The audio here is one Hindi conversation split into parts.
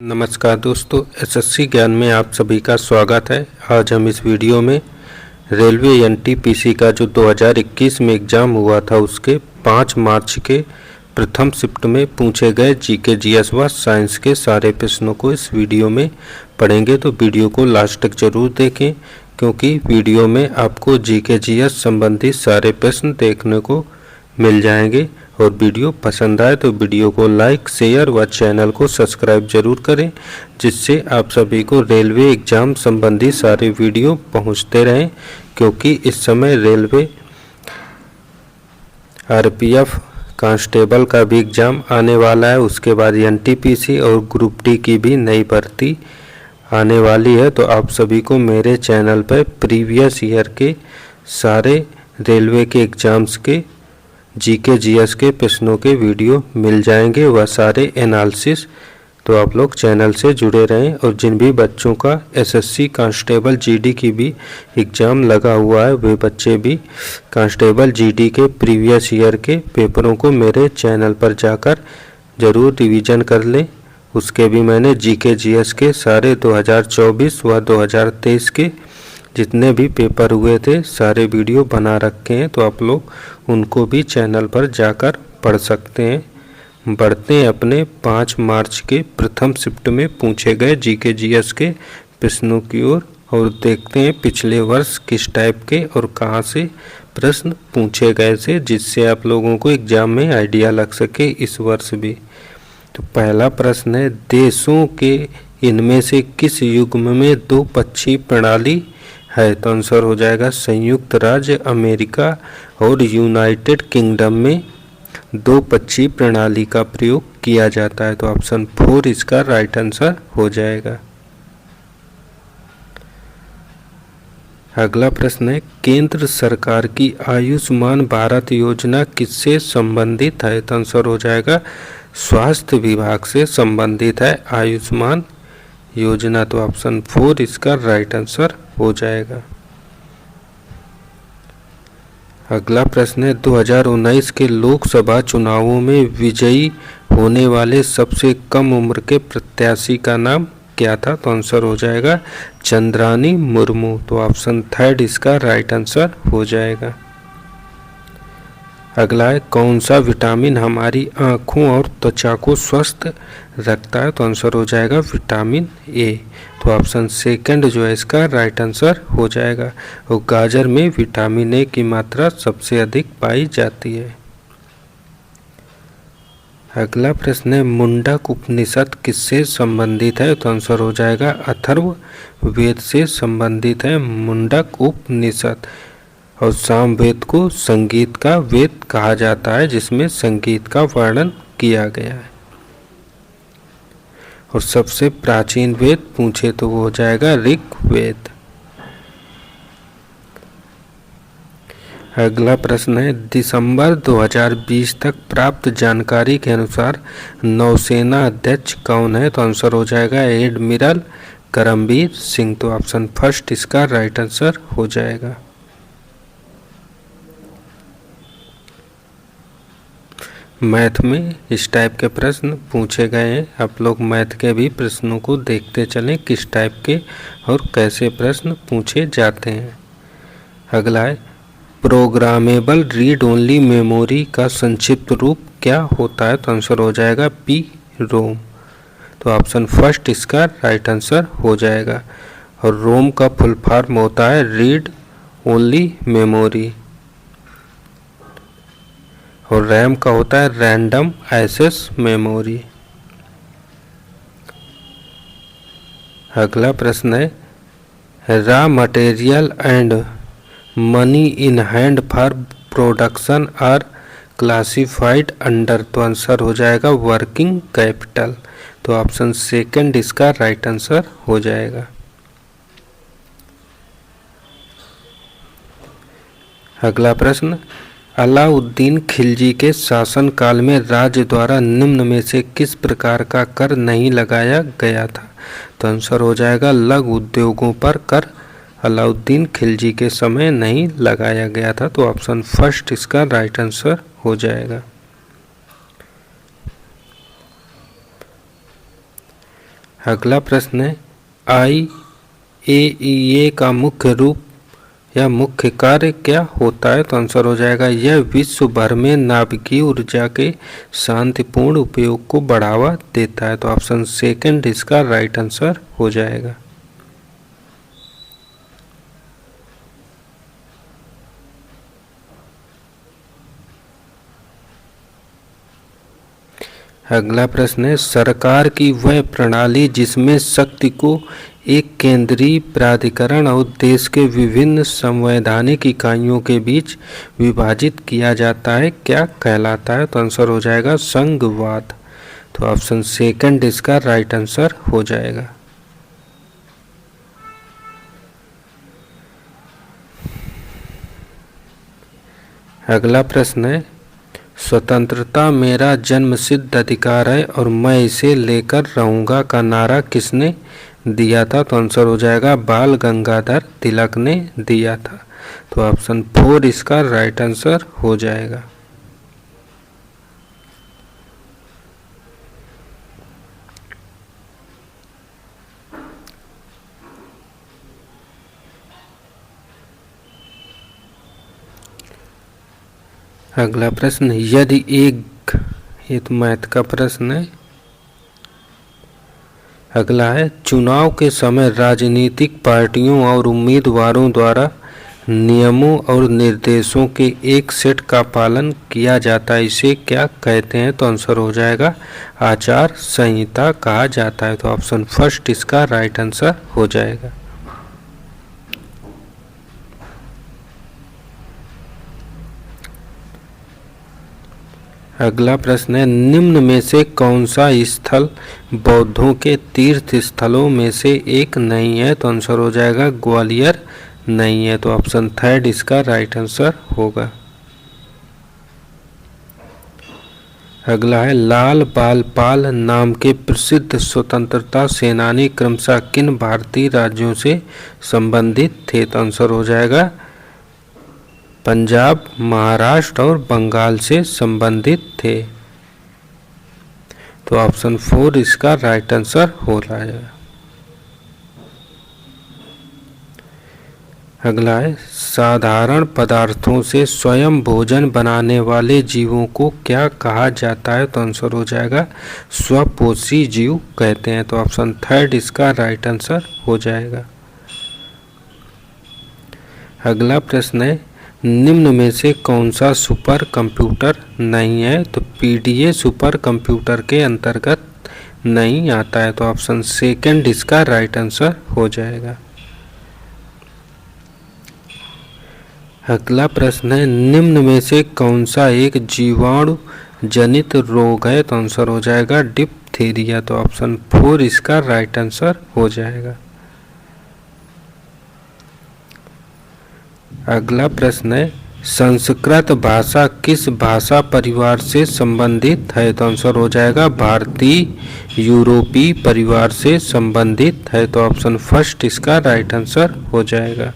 नमस्कार दोस्तों, एसएससी ज्ञान में आप सभी का स्वागत है। आज हम इस वीडियो में रेलवे एनटीपीसी का जो 2021 में एग्ज़ाम हुआ था उसके 5 मार्च के प्रथम शिफ्ट में पूछे गए जीके जीएस व साइंस के सारे प्रश्नों को इस वीडियो में पढ़ेंगे। तो वीडियो को लास्ट तक जरूर देखें, क्योंकि वीडियो में आपको जीके जीएस संबंधित सारे प्रश्न देखने को मिल जाएंगे। और वीडियो पसंद आए तो वीडियो को लाइक, शेयर व चैनल को सब्सक्राइब जरूर करें, जिससे आप सभी को रेलवे एग्ज़ाम संबंधी सारे वीडियो पहुंचते रहें। क्योंकि इस समय रेलवे आरपीएफ कांस्टेबल का भी एग्ज़ाम आने वाला है। उसके बाद एनटीपीसी और ग्रुप डी की भी नई भर्ती आने वाली है। तो आप सभी को मेरे चैनल पर प्रीवियस ईयर के सारे रेलवे के एग्ज़ाम्स के जीके जीएस के प्रश्नों के वीडियो मिल जाएंगे, वह सारे एनालिसिस। तो आप लोग चैनल से जुड़े रहें। और जिन भी बच्चों का एसएससी कांस्टेबल जीडी की भी एग्ज़ाम लगा हुआ है, वे बच्चे भी कांस्टेबल जीडी के प्रीवियस ईयर के पेपरों को मेरे चैनल पर जाकर ज़रूर रिवीजन कर लें। उसके भी मैंने जीके जीएस के सारे 2024 व 2023 के जितने भी पेपर हुए थे सारे वीडियो बना रखे हैं। तो आप लोग उनको भी चैनल पर जाकर पढ़ सकते हैं। बढ़ते हैं अपने 5 मार्च के प्रथम शिफ्ट में पूछे गए जीके जीएस के प्रश्नों की ओर और देखते हैं पिछले वर्ष किस टाइप के और कहां से प्रश्न पूछे गए थे, जिससे आप लोगों को एग्जाम में आइडिया लग सके इस वर्ष भी। तो पहला प्रश्न है, देशों के इनमें से किस युग्म में 2 पक्षी प्रणाली है? तो आंसर हो जाएगा संयुक्त राज्य अमेरिका और यूनाइटेड किंगडम में 2 पक्षी प्रणाली का प्रयोग किया जाता है। तो ऑप्शन 4 इसका राइट आंसर हो जाएगा। अगला प्रश्न है, केंद्र सरकार की आयुष्मान भारत योजना किससे संबंधित है? तो आंसर हो जाएगा स्वास्थ्य विभाग से संबंधित है आयुष्मान योजना। तो ऑप्शन 4 इसका राइट आंसर हो जाएगा। अगला प्रश्न है, 2019 के लोकसभा चुनावों में विजयी होने वाले सबसे कम उम्र के प्रत्याशी का नाम क्या था? तो आंसर हो जाएगा चंद्रानी मुर्मू। तो ऑप्शन 3 इसका राइट आंसर हो जाएगा। अगला है, कौन सा विटामिन हमारी आँखों और त्वचा को स्वस्थ रखता है? तो आंसर हो जाएगा विटामिन ए। तो ऑप्शन 2 जो है इसका राइट आंसर हो जाएगा। और गाजर में विटामिन ए की मात्रा सबसे अधिक पाई जाती है। अगला प्रश्न है, मुंडक उपनिषद किससे संबंधित है? तो आंसर हो जाएगा अथर्व वेद से संबंधित है मुंडक उपनिषद। और सामवेद को संगीत का वेद कहा जाता है, जिसमें संगीत का वर्णन किया गया है। और सबसे प्राचीन वेद पूछे तो वो हो जाएगा ऋग्वेद। अगला प्रश्न है, दिसंबर 2020 तक प्राप्त जानकारी के अनुसार नौसेना अध्यक्ष कौन है? तो आंसर हो जाएगा एडमिरल करमबीर सिंह। तो ऑप्शन 1 इसका राइट आंसर हो जाएगा। मैथ में इस टाइप के प्रश्न पूछे गए हैं। आप लोग मैथ के भी प्रश्नों को देखते चलें किस टाइप के और कैसे प्रश्न पूछे जाते हैं। अगला है, प्रोग्रामेबल रीड ओनली मेमोरी का संक्षिप्त रूप क्या होता है? तो आंसर हो जाएगा PROM। तो ऑप्शन 1 इसका राइट आंसर हो जाएगा। और रोम का फुल फॉर्म होता है रीड ओनली मेमोरी। और रैम का होता है रैंडम एक्सेस मेमोरी। अगला प्रश्न है, raw material and money in hand for production are classified under. तो आंसर हो जाएगा वर्किंग कैपिटल। तो ऑप्शन 2 इसका राइट आंसर हो जाएगा। अगला प्रश्न, अलाउद्दीन खिलजी के शासनकाल में राज्य द्वारा निम्न में से किस प्रकार का कर नहीं लगाया गया था? तो आंसर हो जाएगा लघु उद्योगों पर कर अलाउद्दीन खिलजी के समय नहीं लगाया गया था। तो ऑप्शन 1 इसका राइट आंसर हो जाएगा। अगला प्रश्न है IAEA का मुख्य रूप या मुख्य कार्य क्या होता है? तो आंसर हो जाएगा यह विश्व भर में नाभिकीय ऊर्जा के शांतिपूर्ण उपयोग को बढ़ावा देता है। तो ऑप्शन सेकंड इसका राइट आंसर हो जाएगा। अगला प्रश्न है सरकार की वह प्रणाली जिसमें शक्ति को एक केंद्रीय प्राधिकरण और देश के विभिन्न संवैधानिक इकाइयों के बीच विभाजित किया जाता है क्या कहलाता है? तो आंसर हो जाएगा संघवाद। तो ऑप्शन सेकंड इसका राइट आंसर हो जाएगा। अगला प्रश्न है स्वतंत्रता मेरा जन्मसिद्ध अधिकार है और मैं इसे लेकर रहूंगा का नारा किसने दिया था? तो आंसर हो जाएगा बाल गंगाधर तिलक ने दिया था। तो ऑप्शन 4 इसका राइट आंसर हो जाएगा। अगला प्रश्न यदि एक, ये तो मैथ का प्रश्न है। अगला है चुनाव के समय राजनीतिक पार्टियों और उम्मीदवारों द्वारा नियमों और निर्देशों के एक सेट का पालन किया जाता है, इसे क्या कहते हैं? तो आंसर हो जाएगा आचार संहिता कहा जाता है। तो ऑप्शन फर्स्ट इसका राइट आंसर हो जाएगा। अगला प्रश्न है निम्न में से कौन सा स्थल बौद्धों के तीर्थ स्थलों में से एक नहीं है? तो आंसर हो जाएगा ग्वालियर नहीं है। तो ऑप्शन थर्ड इसका राइट आंसर होगा। अगला है लाल बाल पाल नाम के प्रसिद्ध स्वतंत्रता सेनानी क्रमशः किन भारतीय राज्यों से संबंधित थे? तो आंसर हो जाएगा पंजाब, महाराष्ट्र और बंगाल से संबंधित थे। तो ऑप्शन 4 इसका राइट आंसर हो रहा है। अगला है साधारण पदार्थों से स्वयं भोजन बनाने वाले जीवों को क्या कहा जाता है? तो आंसर हो जाएगा स्वपोषी जीव कहते हैं। तो ऑप्शन थर्ड इसका राइट आंसर हो जाएगा। अगला प्रश्न है निम्न में से कौन सा सुपर कंप्यूटर नहीं है? तो PDA सुपर कंप्यूटर के अंतर्गत नहीं आता है। तो ऑप्शन सेकंड इसका राइट आंसर हो जाएगा। अगला प्रश्न है निम्न में से कौन सा एक जीवाणु जनित रोग है? तो आंसर हो जाएगा डिप्थीरिया। तो ऑप्शन 4 इसका राइट आंसर हो जाएगा। अगला प्रश्न है संस्कृत भाषा किस भाषा परिवार से संबंधित है? तो आंसर हो जाएगा भारतीय यूरोपीय परिवार से संबंधित है। तो ऑप्शन फर्स्ट इसका राइट आंसर हो जाएगा।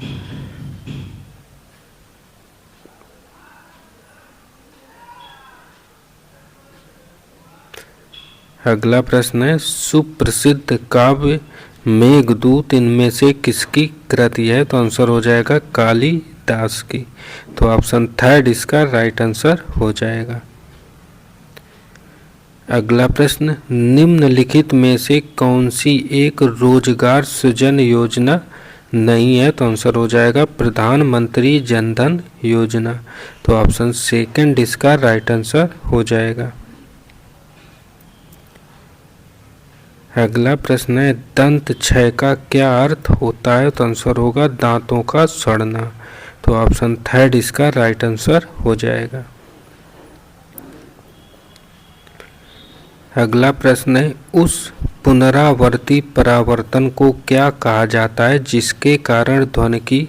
अगला प्रश्न है सुप्रसिद्ध काव्य मेघदूत इनमें से किसकी कृति है? तो आंसर हो जाएगा कालिदास की। तो ऑप्शन थर्ड इसका राइट आंसर हो जाएगा। अगला प्रश्न निम्नलिखित में से कौन सी एक रोजगार सृजन योजना नहीं है? तो आंसर हो जाएगा प्रधानमंत्री जनधन योजना। तो ऑप्शन सेकंड इसका राइट आंसर हो जाएगा। अगला प्रश्न है दंत क्षय का क्या अर्थ होता है? तो आंसर होगा दांतों का सड़ना। तो ऑप्शन थर्ड इसका राइट आंसर हो जाएगा। अगला प्रश्न है उस पुनरावर्ती परावर्तन को क्या कहा जाता है जिसके कारण ध्वनि की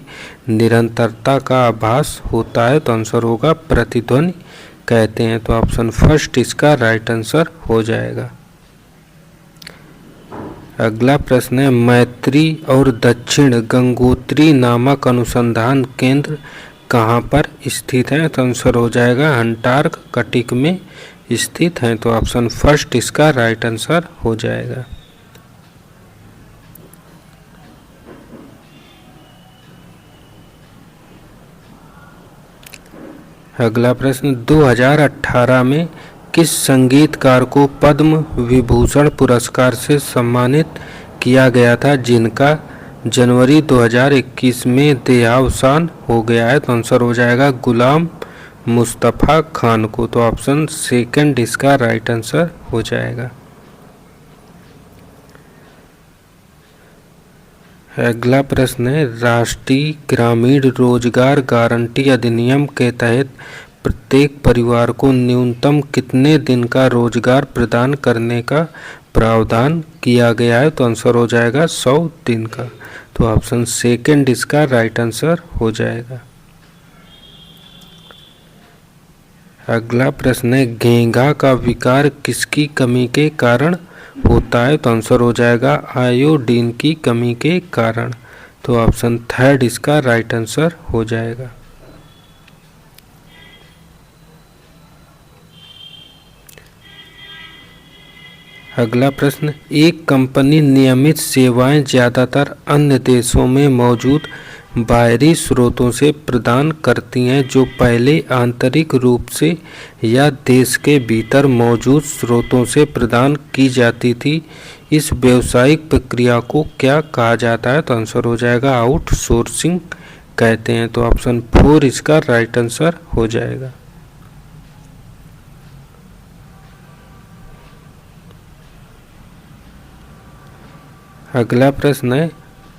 निरंतरता का आभास होता है? तो आंसर होगा प्रतिध्वनि कहते हैं। तो ऑप्शन फर्स्ट इसका राइट आंसर हो जाएगा। अगला प्रश्न है मैत्री और दक्षिण गंगोत्री नामक अनुसंधान केंद्र कहाँ पर स्थित है? तो आंसर हो जाएगा अंटार्कटिक में स्थित है। तो ऑप्शन फर्स्ट इसका राइट आंसर हो जाएगा। अगला प्रश्न, 2018 में किस संगीतकार को पद्म विभूषण पुरस्कार से सम्मानित किया गया था जिनका जनवरी 2021 में देहावसान हो गया है? तो आंसर हो जाएगा गुलाम मुस्तफ़ा खान को। तो ऑप्शन सेकंड इसका राइट आंसर हो जाएगा। अगला प्रश्न है, राष्ट्रीय ग्रामीण रोजगार गारंटी अधिनियम के तहत प्रत्येक परिवार को न्यूनतम कितने दिन का रोजगार प्रदान करने का प्रावधान किया गया है? तो आंसर हो जाएगा 100 दिन का। तो ऑप्शन सेकंड इसका राइट आंसर हो जाएगा। अगला प्रश्न है, घेंघा का विकार किसकी कमी के कारण होता है? तो आंसर हो जाएगा आयोडीन की कमी के कारण। तो ऑप्शन थर्ड इसका राइट आंसर हो जाएगा। अगला प्रश्न, एक कंपनी नियमित सेवाएं ज़्यादातर अन्य देशों में मौजूद बाहरी स्रोतों से प्रदान करती हैं जो पहले आंतरिक रूप से या देश के भीतर मौजूद स्रोतों से प्रदान की जाती थी। इस व्यावसायिक प्रक्रिया को क्या कहा जाता है? तो आंसर हो जाएगा आउटसोर्सिंग कहते हैं। तो ऑप्शन 4 इसका राइट आंसर हो जाएगा। अगला प्रश्न है,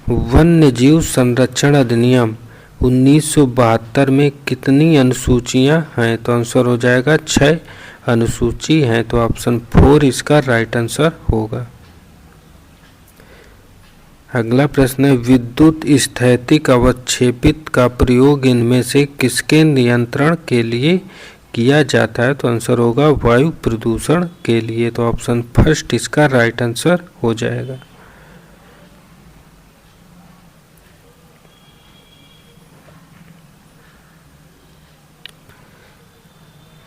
वन्य जीव संरक्षण अधिनियम 1972 में कितनी अनुसूचियां हैं? तो आंसर हो जाएगा 6 अनुसूची हैं। तो ऑप्शन 4 इसका राइट आंसर होगा। अगला प्रश्न है, विद्युत स्थैतिक अवक्षेपित का प्रयोग इनमें से किसके नियंत्रण के लिए किया जाता है? तो आंसर होगा वायु प्रदूषण के लिए। तो ऑप्शन फर्स्ट इसका राइट आंसर हो जाएगा।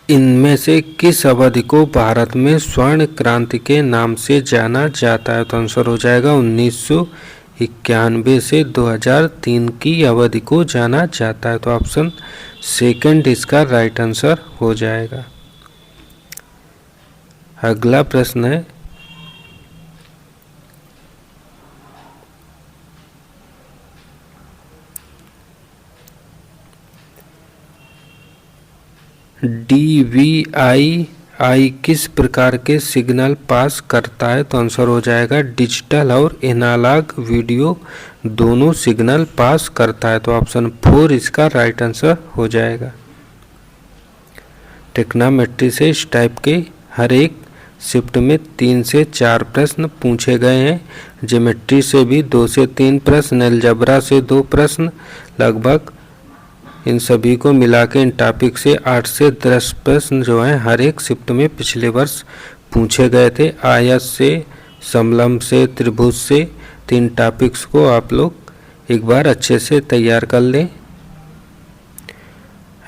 इनमें से किस अवधि को भारत में स्वर्ण क्रांति के नाम से जाना जाता है? तो आंसर हो जाएगा 1991 से 2003 की अवधि को जाना जाता है। तो ऑप्शन सेकंड इसका राइट आंसर हो जाएगा। अगला प्रश्न है, DVI किस प्रकार के सिग्नल पास करता है? तो आंसर हो जाएगा डिजिटल और एनालॉग वीडियो दोनों सिग्नल पास करता है। तो ऑप्शन 4 इसका राइट आंसर हो जाएगा। ट्रिग्नोमेट्री से इस टाइप के हर एक शिफ्ट में 3 से 4 प्रश्न पूछे गए हैं। ज्योमेट्री से भी 2 से 3 प्रश्न, अलजेब्रा से 2 प्रश्न, लगभग इन सभी को मिला के इन टॉपिक से 8 से 10 प्रश्न जो हैं हर एक शिफ्ट में पिछले वर्ष पूछे गए थे। आयत से, समलंब से, त्रिभुज से 3 टॉपिक्स को आप लोग एक बार अच्छे से तैयार कर लें।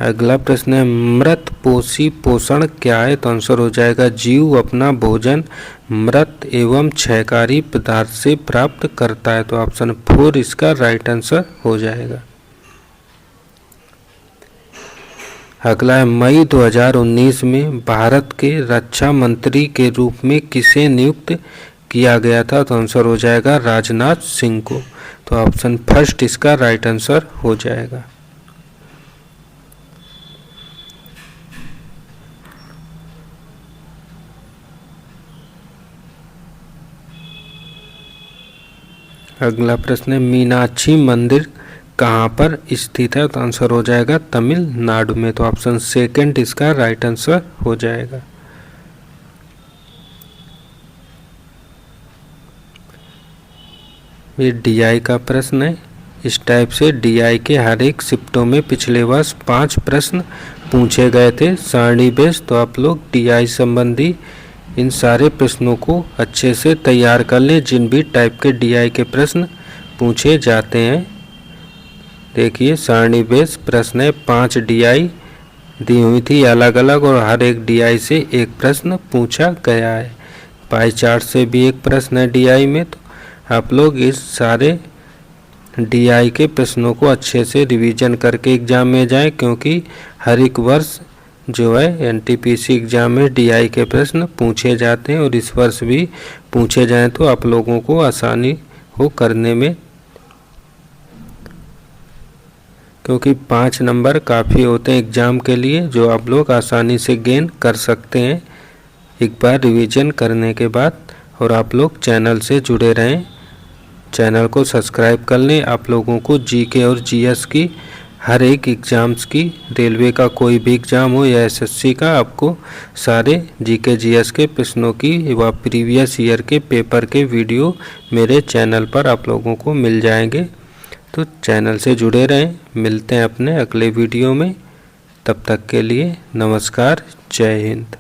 अगला प्रश्न है, मृत पोषी पोषण क्या है? तो आंसर हो जाएगा जीव अपना भोजन मृत एवं क्षयकारी पदार्थ से प्राप्त करता है। तो ऑप्शन 4 इसका राइट आंसर हो जाएगा। अगला है, मई 2019 में भारत के रक्षा मंत्री के रूप में किसे नियुक्त किया गया था? तो आंसर हो जाएगा राजनाथ सिंह को। तो ऑप्शन फर्स्ट इसका राइट आंसर हो जाएगा। अगला प्रश्न है, मीनाक्षी मंदिर कहाँ पर स्थित है? तो आंसर हो जाएगा तमिलनाडु में। तो ऑप्शन सेकंड इसका राइट आंसर हो जाएगा। ये DI का प्रश्न है। इस टाइप से DI के हर एक शिफ्टों में पिछले वर्ष 5 प्रश्न पूछे गए थे सारणी बेस। तो आप लोग DI संबंधी इन सारे प्रश्नों को अच्छे से तैयार कर लें जिन भी टाइप के DI के प्रश्न पूछे जाते हैं। देखिए सारणी बेस प्रश्न है, 5 DI दी हुई थी अलग अलग और हर एक DI से एक प्रश्न पूछा गया है। पाई चार्ट से भी एक प्रश्न है DI में। तो आप लोग इस सारे डीआई के प्रश्नों को अच्छे से रिवीजन करके एग्ज़ाम में जाएं, क्योंकि हर एक वर्ष जो है एनटीपीसी एग्ज़ाम में डीआई के प्रश्न पूछे जाते हैं और इस वर्ष भी पूछे जाएं तो आप लोगों को आसानी हो करने में, क्योंकि 5 नंबर काफ़ी होते हैं एग्ज़ाम के लिए जो आप लोग आसानी से गेन कर सकते हैं एक बार रिवीजन करने के बाद। और आप लोग चैनल से जुड़े रहें, चैनल को सब्सक्राइब कर लें। आप लोगों को जीके और जीएस की हर एक एग्ज़ाम्स की, रेलवे का कोई भी एग्ज़ाम हो या एसएससी का, आपको सारे जीके जीएस के प्रश्नों की व प्रीवियस ईयर के पेपर के वीडियो मेरे चैनल पर आप लोगों को मिल जाएंगे। तो चैनल से जुड़े रहें। मिलते हैं अपने अगले वीडियो में, तब तक के लिए नमस्कार, जय हिंद।